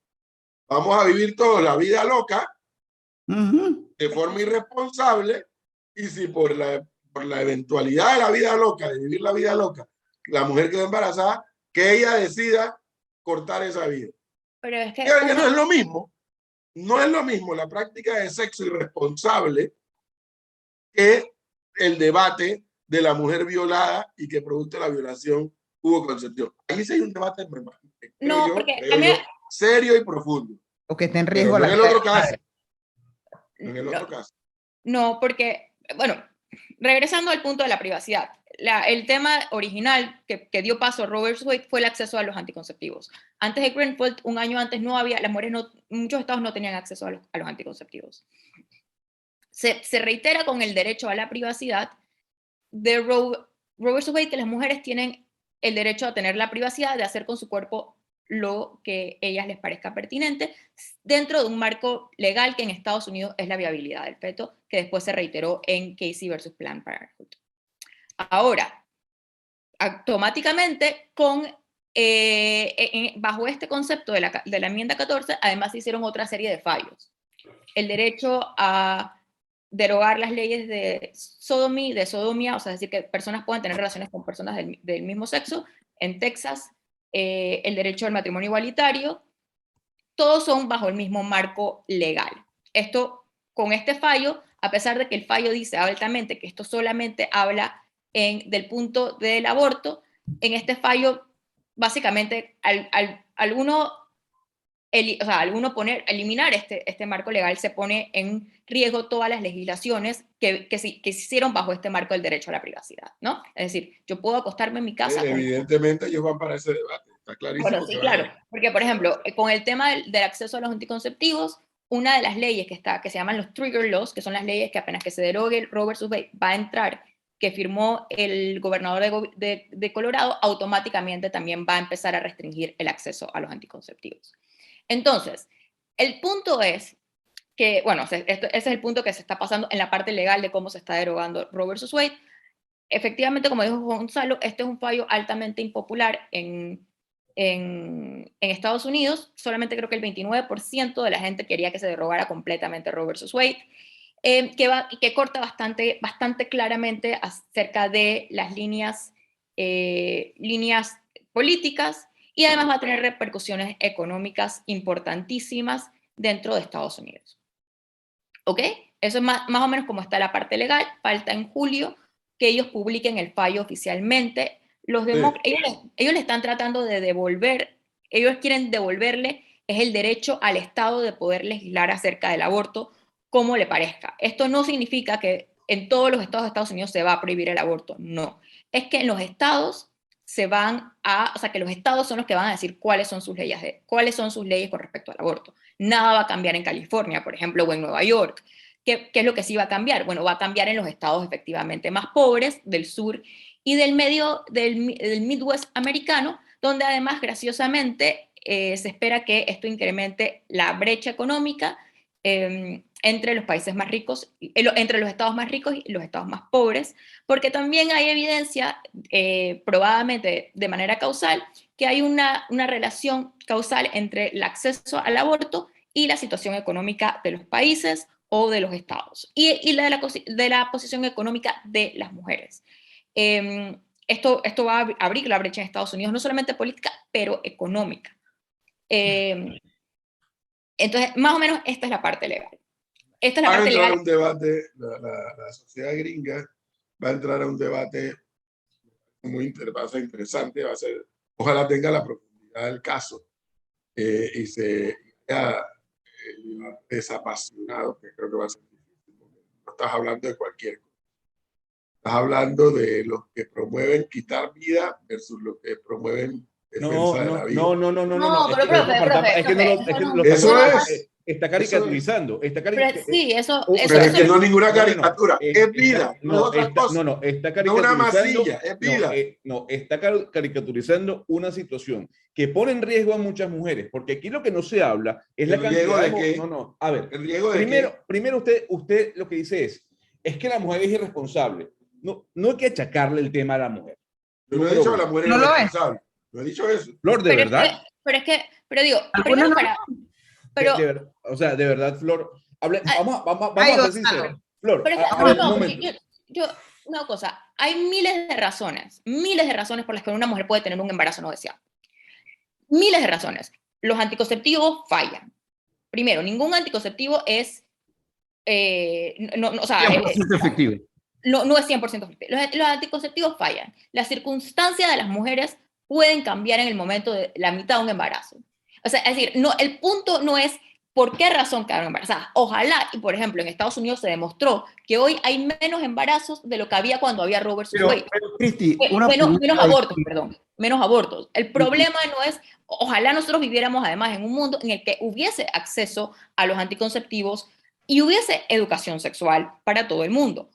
vamos a vivir todos la vida loca de forma irresponsable, y si por la eventualidad de la vida loca, de vivir la vida loca, la mujer queda embarazada, que ella decida cortar esa vida. Pero es que Que no es lo mismo, no es lo mismo la práctica de sexo irresponsable que el debate de la mujer violada y que producto de la violación hubo concepción. Ahí sí hay un debate, no, porque también serio y profundo. O que esté en Pero riesgo no la en el vida otro de la caso. madre. En el otro caso. No, porque, bueno, regresando al punto de la privacidad, el tema original que dio paso a Roe vs. Wade fue el acceso a los anticonceptivos. Antes de Grenfell, un año antes no había, las mujeres no, muchos estados no tenían acceso a los anticonceptivos. Se reitera con el derecho a la privacidad de Roe vs. Wade, que las mujeres tienen el derecho a tener la privacidad de hacer con su cuerpo lo que a ellas les parezca pertinente, dentro de un marco legal que en Estados Unidos es la viabilidad del feto, que después se reiteró en Casey versus Planned Parenthood. Ahora, automáticamente, bajo este concepto de la enmienda 14, además se hicieron otra serie de fallos. El derecho a derogar las leyes de sodomía, o sea, es decir, que personas puedan tener relaciones con personas del mismo sexo, en Texas, el derecho al matrimonio igualitario, todos son bajo el mismo marco legal. Esto, con este fallo, a pesar de que el fallo dice altamente que esto solamente habla del punto del aborto, en este fallo, básicamente, al uno eliminar este marco legal, se pone en riesgo todas las legislaciones que se hicieron bajo este marco del derecho a la privacidad, ¿no? Es decir, yo puedo acostarme en mi casa. Evidentemente ellos van para ese debate, está clarísimo. Bueno, sí, claro, porque por ejemplo, con el tema del acceso a los anticonceptivos, una de las leyes que se llaman los trigger laws, que son las leyes que apenas que se derogue el Roe vs. Wade va a entrar, que firmó el gobernador de Colorado, automáticamente también va a empezar a restringir el acceso a los anticonceptivos. Entonces, el punto es que, bueno, ese es el punto que se está pasando en la parte legal de cómo se está derogando Roe vs. Wade. Efectivamente, como dijo Gonzalo, este es un fallo altamente impopular en Estados Unidos. Solamente creo que el 29% de la gente quería que se derogara completamente Roe vs. Wade, que corta bastante claramente acerca de las líneas políticas, y además va a tener repercusiones económicas importantísimas dentro de Estados Unidos. ¿Ok? Eso es más o menos como está la parte legal. Falta en julio que ellos publiquen el fallo oficialmente. Ellos le están tratando de devolver, ellos quieren devolverle es el derecho al Estado de poder legislar acerca del aborto como le parezca. Esto no significa que en todos los estados de Estados Unidos se va a prohibir el aborto, no. Es que en los estados que los estados son los que van a decir cuáles son sus leyes con respecto al aborto. Nada va a cambiar en California, por ejemplo, o en Nueva York. ¿Qué es lo que sí va a cambiar? Bueno, va a cambiar en los estados efectivamente más pobres del sur y del Midwest americano, donde además, graciosamente, se espera que esto incremente la brecha económica entre los países más ricos, entre los estados más ricos y los estados más pobres, porque también hay evidencia, probadamente de manera causal, que hay una relación causal entre el acceso al aborto y la situación económica de los países o de los estados, y de la posición económica de las mujeres. Esto va a abrir la brecha en Estados Unidos, no solamente política, pero económica. Entonces, más o menos, esta es la parte legal. Esta es la parte legal. Un debate, la sociedad gringa va a entrar a un debate va a ser interesante, ojalá tenga la profundidad del caso y se desapasionado, que creo que va a ser difícil. No estás hablando de cualquier cosa. Estás hablando de los que promueven quitar vida versus los que promueven defensa de la vida. No, pero profe, eso es. Está caricaturizando. Sí, eso pero es que no es ninguna caricatura, es vida. No, No está caricaturizando. una masilla, es vida. Está caricaturizando una situación que pone en riesgo a muchas mujeres, porque aquí lo que no se habla es la cantidad de... A ver, primero usted lo que dice es que la mujer es irresponsable. no hay que achacarle el tema a la mujer. Yo no he dicho que la mujer No es lo es. responsable. No he dicho eso. Flor, ¿de verdad? Pero digo, Algunas primero no. pero, O sea, de verdad, Flor. Vamos Ay, a ser Gonzalo. sinceros. Flor, pero es que, a ver, un no, momento. una cosa, hay miles de razones por las que una mujer puede tener un embarazo no deseado. Miles de razones. Los anticonceptivos fallan. Primero, ningún anticonceptivo es, o sea, 100% efectivo. no es 100% efectivo. Los anticonceptivos fallan. Las circunstancias de las mujeres pueden cambiar en el momento de la mitad de un embarazo. O sea, es decir, no, el punto no es por qué razón quedaron embarazadas. Ojalá, y por ejemplo, en Estados Unidos se demostró que hoy hay menos embarazos de lo que había cuando había Roe versus Wade. Pero, Cristi, Menos abortos, perdón. Menos abortos. El problema no es, ojalá nosotros viviéramos además en un mundo en el que hubiese acceso a los anticonceptivos y hubiese educación sexual para todo el mundo.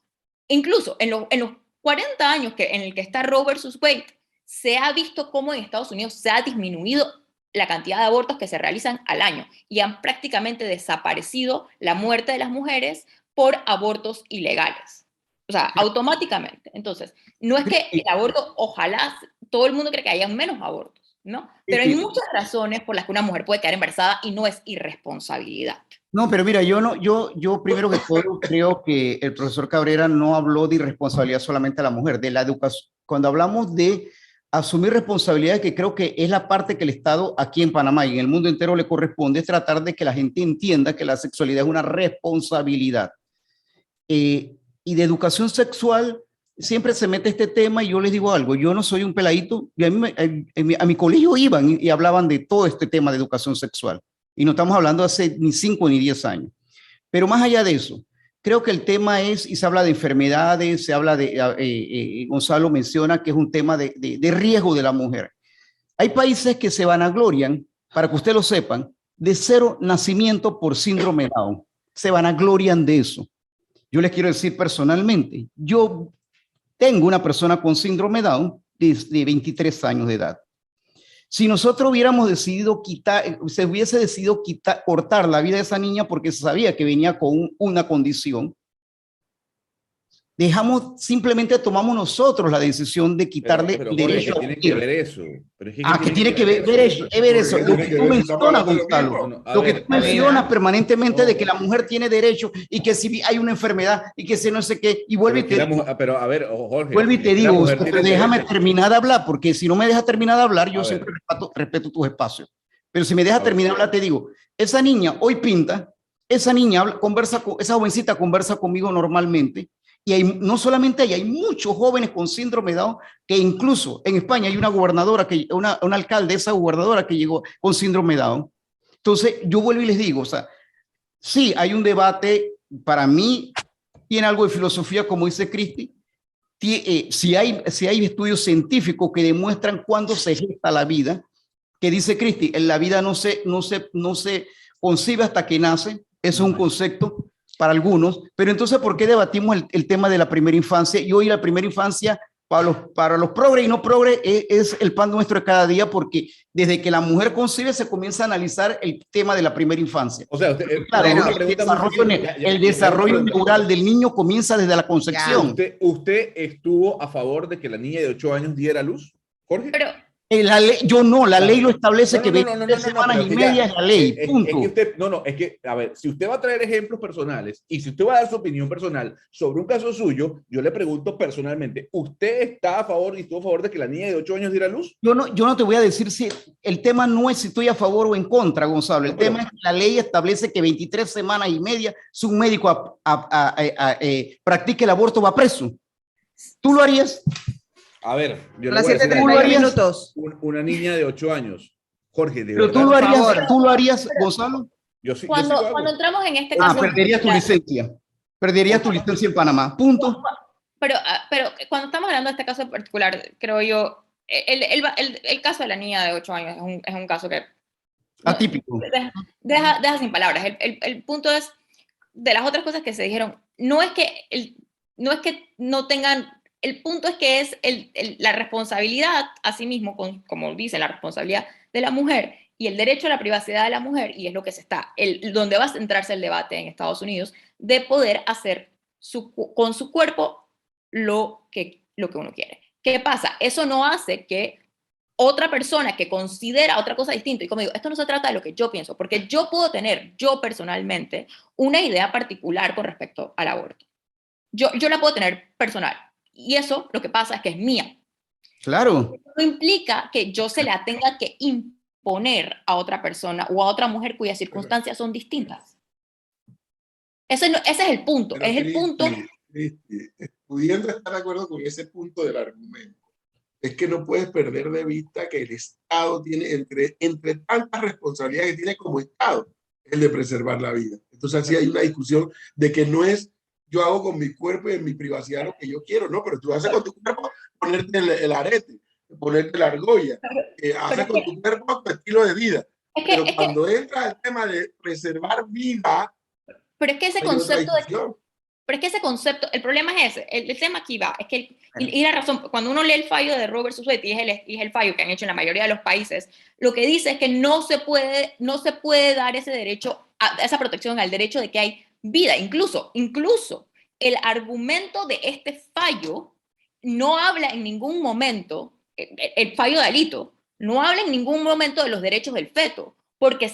Incluso en los 40 años en el que está Roe versus Wade, se ha visto cómo en Estados Unidos se ha disminuido la cantidad de abortos que se realizan al año y han prácticamente desaparecido la muerte de las mujeres por abortos ilegales. O sea, automáticamente. Entonces, no es que el aborto, ojalá todo el mundo cree que haya menos abortos, ¿no? Pero hay muchas razones por las que una mujer puede quedar embarazada y no es irresponsabilidad. No, pero mira, yo primero que todo creo que el profesor Cabrera no habló de irresponsabilidad solamente a la mujer, de la educación. Cuando hablamos de asumir responsabilidad, que creo que es la parte que el Estado aquí en Panamá y en el mundo entero le corresponde, es tratar de que la gente entienda que la sexualidad es una responsabilidad. Y de educación sexual siempre se mete este tema y yo les digo algo, yo no soy un peladito, y a mi colegio iban y hablaban de todo este tema de educación sexual. Y no estamos hablando hace ni 5 ni 10 años. Pero más allá de eso, creo que el tema es, y se habla de enfermedades, se habla de, Gonzalo menciona que es un tema de riesgo de la mujer. Hay países que se vanaglorian, para que ustedes lo sepan, de 0 nacimiento por síndrome Down. Se vanaglorian de eso. Yo les quiero decir personalmente, yo tengo una persona con síndrome Down desde 23 años de edad. Si nosotros hubiéramos decidido se hubiese decidido cortar la vida de esa niña porque se sabía que venía con una condición, simplemente tomamos nosotros la decisión de quitarle el derecho a vivir. Tiene que ver eso. ¿Qué tiene que ver eso? Lo que tú mencionas, Gonzalo, lo que tú mencionas permanentemente de que la mujer tiene derecho y que si hay una enfermedad y que si no sé qué, y vuelve y te digo, pero a ver, Jorge, vuelve y te digo, déjame terminar de hablar, porque si no me dejas terminar de hablar, yo siempre respeto tus espacios. Pero si me dejas terminar de hablar, te digo, esa niña hoy pinta, esa niña esa jovencita conversa conmigo normalmente. Y no solamente hay muchos jóvenes con síndrome de Down, que incluso en España hay una gobernadora, una alcaldesa gobernadora que llegó con síndrome de Down. Entonces, yo vuelvo y les digo, o sea, sí, hay un debate, para mí, tiene algo de filosofía, como dice Cristi, si hay estudios científicos que demuestran cuándo se gesta la vida, que dice Cristi, la vida no se concibe hasta que nace, eso es un concepto para algunos, pero entonces, ¿por qué debatimos el tema de la primera infancia? Y hoy la primera infancia, para los progres y no progres, es el pan nuestro de cada día, porque desde que la mujer concibe se comienza a analizar el tema de la primera infancia. O sea, el desarrollo neural del niño comienza desde la concepción. ¿Usted estuvo a favor de que la niña de 8 años diera luz, Jorge? Pero, la ley lo establece que 23 semanas y media es la ley, punto. Es que, a ver, si usted va a traer ejemplos personales y si usted va a dar su opinión personal sobre un caso suyo, yo le pregunto personalmente, ¿usted está a favor y estuvo a favor de que la niña de 8 años diera luz? Yo no te voy a decir si el tema no es si estoy a favor o en contra, Gonzalo. El tema es que la ley establece que 23 semanas y media, si un médico practique el aborto, va preso. ¿Tú lo harías? A ver, yo las le voy a 7:30 minutos. una niña de 8 años. Jorge, de pero verdad. ¿tú lo harías, Gonzalo? Cuando entramos en este caso... perderías tu licencia. Perderías tu licencia en Panamá. Punto. Pero cuando estamos hablando de este caso en particular, creo yo, el caso de la niña de 8 años es un caso que... Atípico. Deja sin palabras. El punto es, de las otras cosas que se dijeron, no es que no tengan... El punto es que es la responsabilidad, asimismo, como dice, la responsabilidad de la mujer y el derecho a la privacidad de la mujer, y es lo que donde va a centrarse el debate en Estados Unidos, de poder hacer con su cuerpo lo que uno quiere. ¿Qué pasa? Eso no hace que otra persona que considera otra cosa distinta, y como digo, esto no se trata de lo que yo pienso, porque yo puedo tener, yo personalmente, una idea particular con respecto al aborto. Yo la puedo tener personal, y eso lo que pasa es que es mía. Claro. No implica que yo se la tenga que imponer a otra persona o a otra mujer cuyas circunstancias son distintas. Ese es el punto, Pero es el punto. Cristi, pudiendo estar de acuerdo con ese punto del argumento, es que no puedes perder de vista que el Estado tiene, entre tantas responsabilidades que tiene como Estado, el de preservar la vida. Entonces, así hay una discusión de que no es yo hago con mi cuerpo y en mi privacidad lo que yo quiero, no, pero tú haces con tu cuerpo ponerte el arete, ponerte la argolla, haces con tu cuerpo tu estilo de vida. Pero cuando entra el tema de preservar vida, pero es que ese hay otra concepto discusión. Pero es que ese concepto, el problema es ese, el tema aquí va, es que, y la razón, cuando uno lee el fallo de Robert Suzette, y es el fallo que han hecho en la mayoría de los países, lo que dice es que no se puede dar ese derecho, esa protección al derecho de que hay vida. Incluso el argumento de este fallo no habla en ningún momento, el fallo de Alito, no habla en ningún momento de los derechos del feto, porque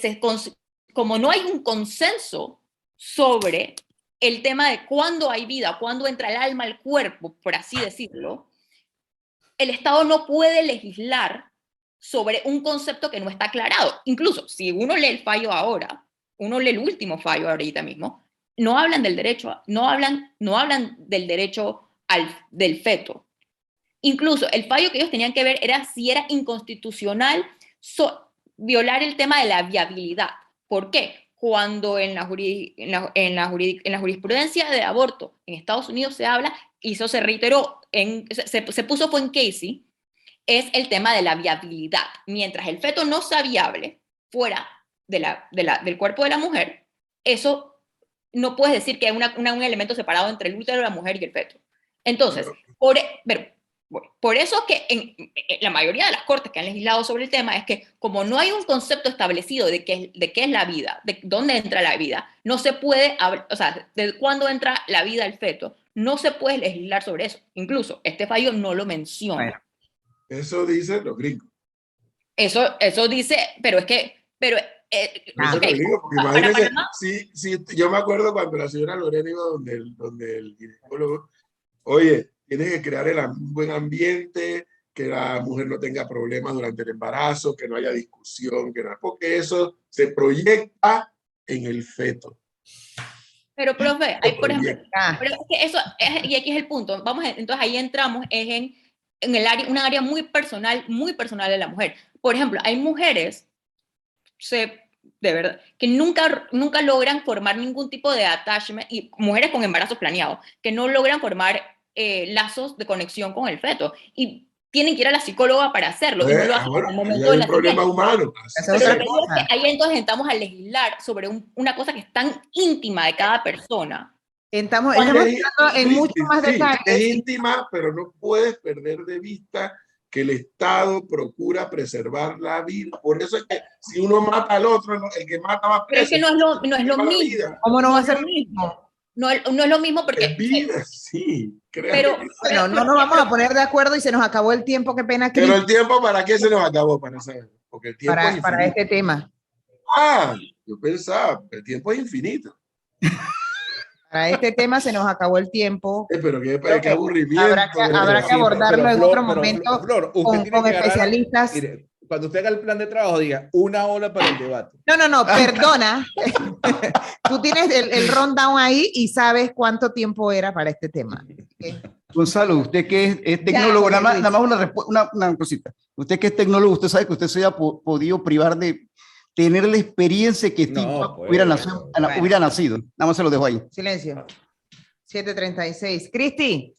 como no hay un consenso sobre el tema de cuándo hay vida, cuándo entra el alma al cuerpo, por así decirlo, el Estado no puede legislar sobre un concepto que no está aclarado. Incluso si uno lee el fallo ahora, uno lee el último fallo ahorita mismo, no hablan del derecho, no hablan del derecho del feto. Incluso el fallo que ellos tenían que ver era si era inconstitucional violar el tema de la viabilidad. ¿Por qué? Cuando en la jurisprudencia de aborto en Estados Unidos se habla, y eso se reiteró, se puso fue en Casey, es el tema de la viabilidad. Mientras el feto no sea viable fuera del cuerpo de la mujer, eso no puedes decir que es un elemento separado entre el útero de la mujer y el feto. Entonces, por eso que en la mayoría de las cortes que han legislado sobre el tema es que como no hay un concepto establecido de qué es la vida, de dónde entra la vida, no se puede, o sea, de cuándo entra la vida al feto, no se puede legislar sobre eso. Incluso este fallo no lo menciona. Bueno. Eso dicen los gringos. Eso dice, pero es que... Okay. Porque imagínense, sí, yo me acuerdo cuando la señora Lorena iba donde el ginecólogo, oye, tienes que crear un buen ambiente, que la mujer no tenga problemas durante el embarazo, que no haya discusión, porque eso se proyecta en el feto. Pero, profe, por ejemplo, pero es que eso, y aquí es el punto, entonces ahí entramos en un área muy personal de la mujer. Por ejemplo, hay mujeres, de verdad, que nunca logran formar ningún tipo de attachment, y mujeres con embarazos planeados, que no logran formar lazos de conexión con el feto, y tienen que ir a la psicóloga para hacerlo, y no lo hacen en el momento de la problema humano. Ahí entonces entramos a legislar sobre una cosa que es tan íntima de cada persona. Estamos entrando en mucho más detalles. Es íntima, pero no puedes perder de vista que el Estado procura preservar la vida. Por eso es que si uno mata al otro, el que mata va preso. Pero es que no es lo mismo. ¿Cómo no va a ser lo mismo? No es lo mismo porque... Es vida, sí. Pero bueno, no nos vamos a poner de acuerdo y se nos acabó el tiempo, qué pena. Pero el tiempo, ¿para qué se nos acabó? Para saber. Porque el tiempo es para este tema. Yo pensaba, el tiempo es infinito. Para este tema se nos acabó el tiempo. Pero qué aburrimiento. Habrá que abordarlo en otro momento Flor, con especialistas. Mire, cuando usted haga el plan de trabajo, diga una hora para el debate. No, perdona. Tú tienes el rundown ahí y sabes cuánto tiempo era para este tema. Gonzalo, usted que es tecnólogo, nada más una cosita. Usted que es tecnólogo, usted sabe que usted se ha podido privar de tener la experiencia que hubiera nacido. Nada más se lo dejo ahí. Silencio. 7:36. Cristi,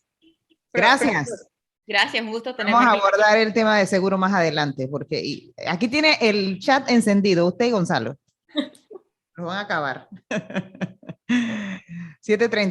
gracias. Gracias, un gusto tenerme. Vamos a abordar el tema de seguro más adelante, porque aquí tiene el chat encendido, usted y Gonzalo. Lo van a acabar. 7:30.